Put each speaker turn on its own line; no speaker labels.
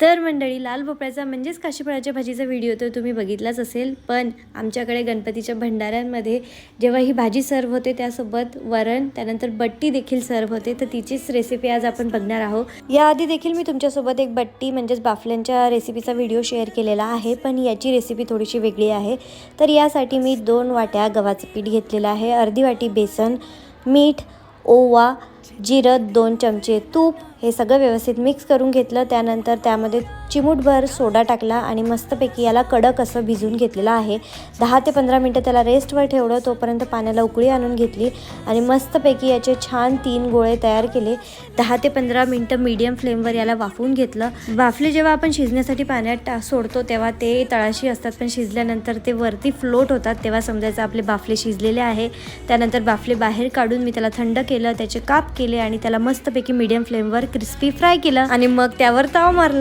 तर मंडळी, लाल भोपळ्याचा म्हणजेच काशीफळाच्या भाजीचा व्हिडिओ तर तुम्ही बघितलाच असेल, पण आमच्याकडे गणपतीच्या भंडाऱ्यांमध्ये जेव्हा ही भाजी सर्व होते त्यासोबत वरण, त्यानंतर बट्टी देखील सर्व होते, तर तिचीच रेसिपी आज आपण बघणार आहोत. याआधी देखील मी तुमच्यासोबत एक बट्टी म्हणजेच बाफल्यांच्या रेसिपीचा व्हिडिओ शेअर केलेला आहे, पण याची रेसिपी थोडीशी वेगळी आहे. तर यासाठी मी 2 वाट्या गव्हाचं पीठ घेतलेलं आहे, अर्धी वाटी बेसन, मीठ, ओवा, जिरं, 2 चमचे तूप, हे सगळं व्यवस्थित मिक्स करून घेतलं. त्यानंतर त्यामध्ये चिमूटभर सोडा टाकला आणि मस्तपैकी याला कडक असं भिजवून घेतलेलं आहे. 10 ते 15 मिनटं त्याला रेस्टवर ठेवलं. तोपर्यंत पाण्याला उकळी आणून घेतली आणि मस्तपैकी याचे छान 3 गोळे तयार केले. 10 ते 15 मिनटं मीडियम फ्लेमवर याला वाफवून घेतलं. वाफले जेव्हा आपण शिजण्यासाठी पाण्यात सोडतो तेव्हा ते तळाशी असतात, पण शिजल्यानंतर ते वरती फ्लोट होतात, तेव्हा समजायचं आपले बाफले शिजलेले आहे. त्यानंतर बाफले बाहेर काढून मी त्याला थंड केलं, त्याचे काप केले आणि त्याला मस्तपैकी मीडियम फ्लेमवर क्रिस्पी फ्राय केलं आणि मग त्यावर तवा मारला.